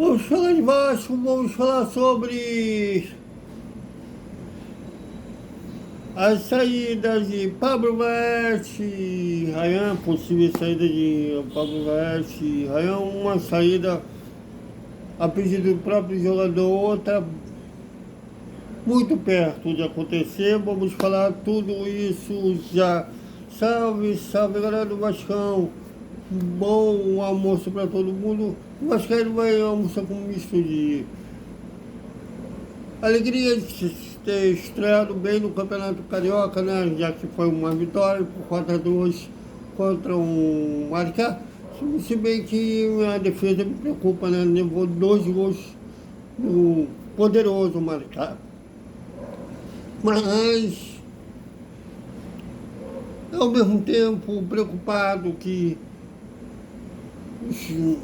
Vamos falar de Vasco, vamos falar sobre as saídas de Pablo Vete, Rayan, possível saída de Pablo Vete, Rayan, uma saída a pedido do próprio jogador, outra muito perto de acontecer. Vamos falar tudo isso já. Salve, salve galera do Vascão. Bom almoço para todo mundo. O Vascaíno vai almoçar com um misto de alegria de ter estreado bem no Campeonato Carioca, né? Já que foi uma vitória por 4-2 contra um Maricá. Se bem que a defesa me preocupa, né? Levou 2 gols no poderoso Maricá. Mas, ao mesmo tempo, preocupado que os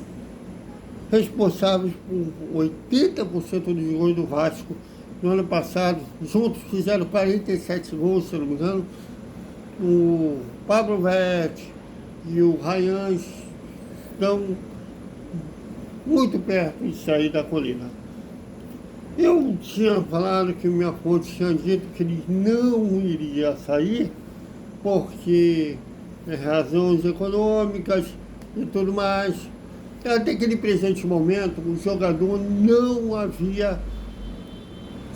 responsáveis por 80% dos gols do Vasco no ano passado, juntos fizeram 47 gols, se não me engano. O Pablo Vete e o Rayan estão muito perto de sair da colina. Eu tinha falado que minha fonte tinha dito que eles não iriam sair porque razões econômicas e tudo mais. Até aquele presente momento, o jogador não havia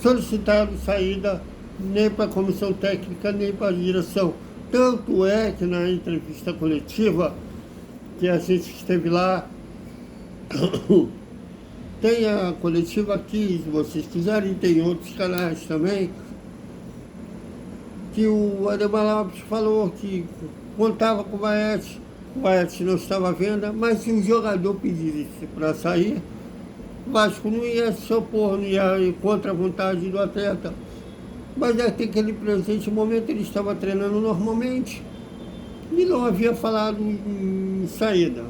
solicitado saída nem para a comissão técnica, nem para a direção. Tanto é que na entrevista coletiva que a gente esteve lá, tem a coletiva aqui, se vocês quiserem, tem outros canais também, que o Ademar Lopes falou que contava com o Baete não estava à venda, mas se o jogador pedisse para sair, o Vasco não ia se opor, não ia ir contra a vontade do atleta. Mas até aquele presente momento ele estava treinando normalmente e não havia falado em saída.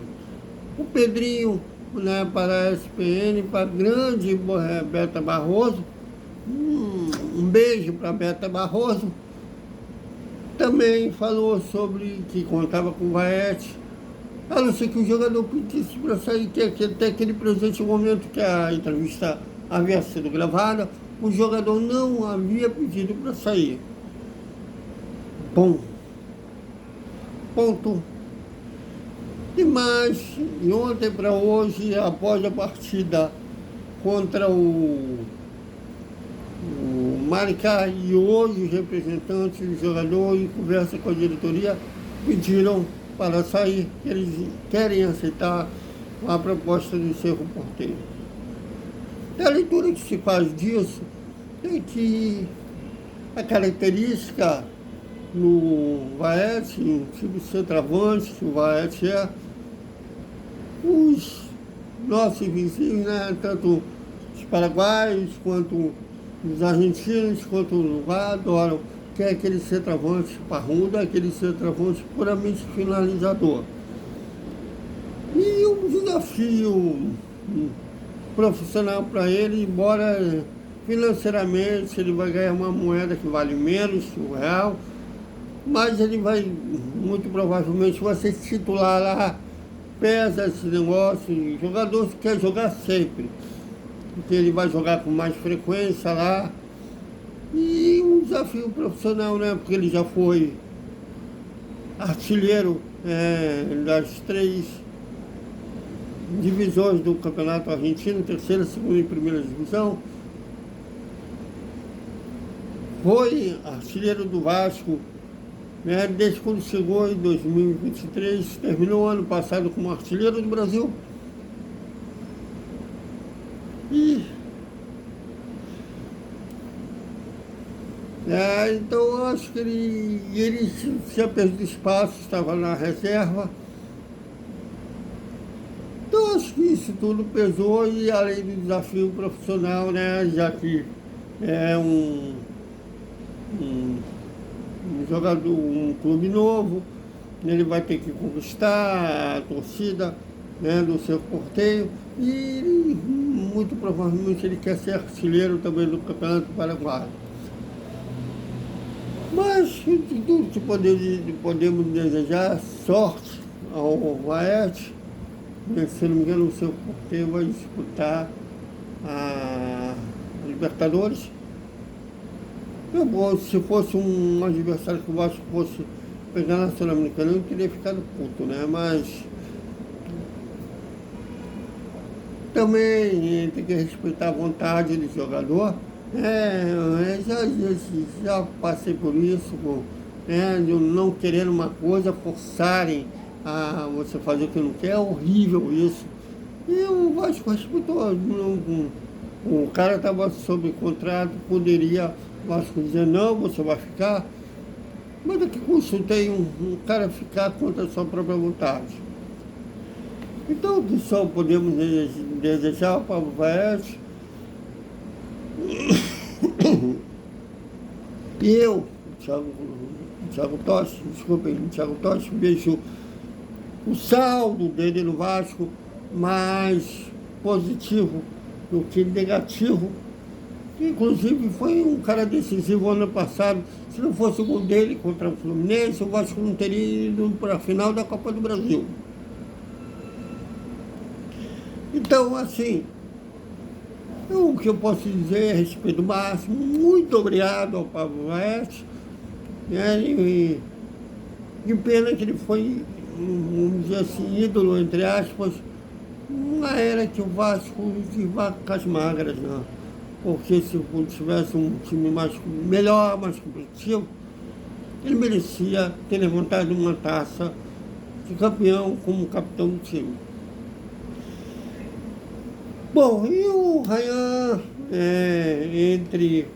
O Pedrinho, né, para a SPN, para a grande Beta Barroso, um beijo para a Beta Barroso, também falou sobre que contava com o Vaete, a não ser que o jogador pedisse para sair, que até aquele presente momento que a entrevista havia sido gravada, o jogador não havia pedido para sair. Bom, ponto. E mais, de ontem para hoje, após a partida contra o Maricá, e hoje os representantes do jogador, em conversa com a diretoria, pediram para sair, que eles querem aceitar a proposta do Cerro Porteiro. A leitura que se faz disso é que a característica no Vaete, um tipo de centroavante que o Vaete é, os nossos vizinhos, né, tanto os paraguaios quanto os argentinos, quanto o Uruguai, adoram, que é aquele centroavante parrudo, aquele centroavante puramente finalizador. E um desafio profissional para ele, embora financeiramente ele vai ganhar uma moeda que vale menos que o real, mas ele vai, muito provavelmente, vai ser titular lá, pesa esse negócio, o jogador quer jogar sempre, porque ele vai jogar com mais frequência lá, e um desafio profissional, né, porque ele já foi artilheiro das 3 divisões do Campeonato Argentino, terceira, segunda e primeira divisão, foi artilheiro do Vasco, né, desde quando chegou em 2023, terminou o ano passado como artilheiro do Brasil. E então eu acho que ele tinha perdido espaço, estava na reserva. Então acho que isso tudo pesou, e além do desafio profissional, né, já que é um jogador, um clube novo, ele vai ter que conquistar a torcida, né, do seu Porteiro, e muito provavelmente ele quer ser artilheiro também do Campeonato Paraguaio. Mas de tudo que podemos desejar sorte ao Vaete, Se não me engano, o seu Porteiro vai disputar a Libertadores. Se fosse um adversário que o Vasco fosse pegar na Sul-Americana, eu teria ficado puto, né? Mas também tem que respeitar a vontade do jogador. Já passei por isso, de não querer uma coisa, forçarem a você fazer o que não quer, é horrível isso. E o Vasco respeitou. O cara estava sob contrato, poderia o Vasco dizer, não, você vai ficar. Mas é que consultei um cara ficar contra a sua própria vontade. Então, o que só podemos desejar ao Pablo Vaes, e eu, Thiago Totti, vejo o saldo dele no Vasco mais positivo do que negativo. Inclusive foi um cara decisivo ano passado. Se não fosse o gol dele contra o Fluminense, o Vasco não teria ido para a final da Copa do Brasil. Então, assim, o que eu posso dizer a respeito máximo, muito obrigado ao Pablo Vaes, né? E pena que ele foi, vamos dizer assim, ídolo, entre aspas, uma era que o Vasco de vacas magras, né? Porque se tivesse um time melhor, mais competitivo, ele merecia ter levantado uma taça de campeão como capitão do time. Bom, e o Ryan, entre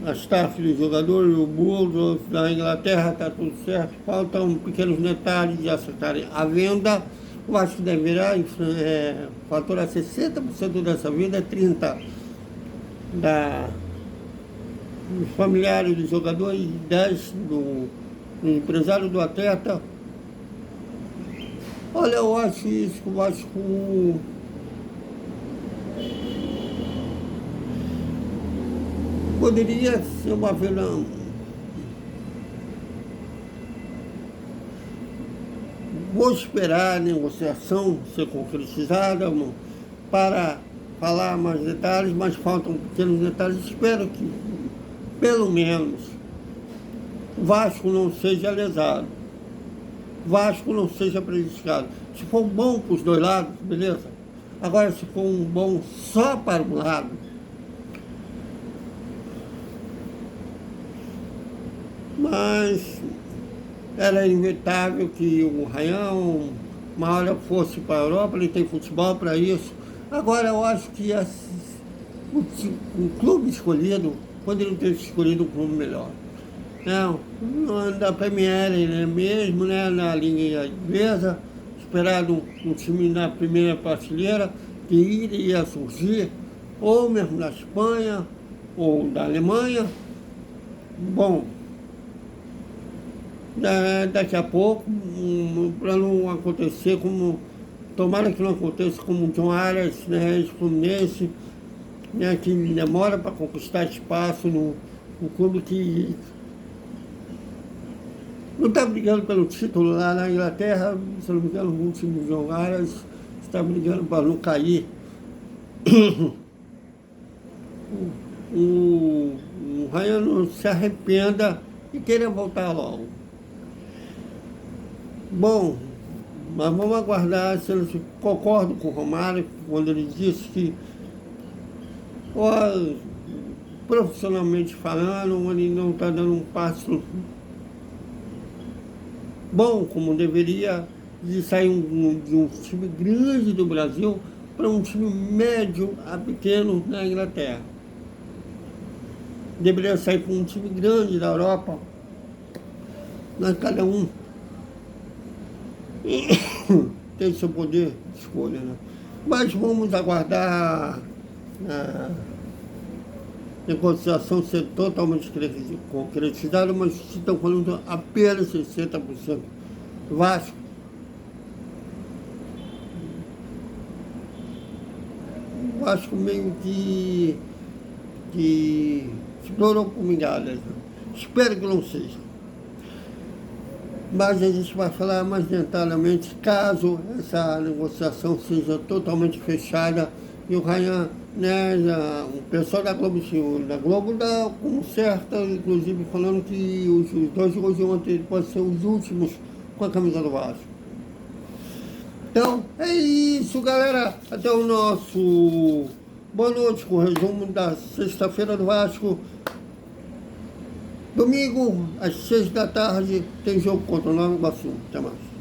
a staff do jogador e o Bulls da Inglaterra, está tudo certo. Faltam pequenos detalhes de acertarem a venda. O Vasco deverá faturar 60% dessa venda, 30% dos familiares do jogador e 10% do empresário do atleta. Olha, eu acho isso que o Vasco poderia ser uma venda. Vou esperar a negociação ser concretizada para falar mais detalhes, mas faltam pequenos detalhes. Espero que, pelo menos, o Vasco não seja lesado, o Vasco não seja prejudicado. Se for bom para os dois lados, beleza. Agora, se for um bom só para um lado, mas era inevitável que o Ryan uma hora fosse para a Europa, ele tem futebol para isso. Agora eu acho que o clube escolhido poderia ter escolhido um clube melhor. Não, da Premier, né, mesmo, né, na Liga Inglesa, esperado um time na primeira prateleira que iria surgir, ou mesmo da Espanha, ou da Alemanha. Bom, daqui a pouco, para não acontecer como, tomara que não aconteça como o John Arias, né, ex-Fluminense, né, que demora para conquistar espaço no clube que não está brigando pelo título lá na Inglaterra, se não me engano, o último John Arias está brigando para não cair. O Ryan não se arrependa e queira voltar logo. Bom, mas vamos aguardar se eu concordo com o Romário quando ele disse que, profissionalmente falando, ele não está dando um passo bom como deveria, de sair de um time grande do Brasil para um time médio a pequeno na Inglaterra. Deveria sair para um time grande da Europa, mas cada um tem seu poder de escolha, né? Mas vamos aguardar a negociação ser totalmente concretizada, mas estão falando apenas 60%. Vasco meio que explorou por migalhas, né? Espero que não seja. mas a gente vai falar mais detalhadamente caso essa negociação seja totalmente fechada e o Ryan, né, o pessoal da Globo, da Globo dá como certa, inclusive falando que os dois jogos de ontem podem ser os últimos com a camisa do Vasco. Então, é isso, galera. Até o nosso boa noite com o resumo da sexta-feira do Vasco. Domingo, às 6 da tarde, tem jogo contra o Nova Iguaçu. Até mais.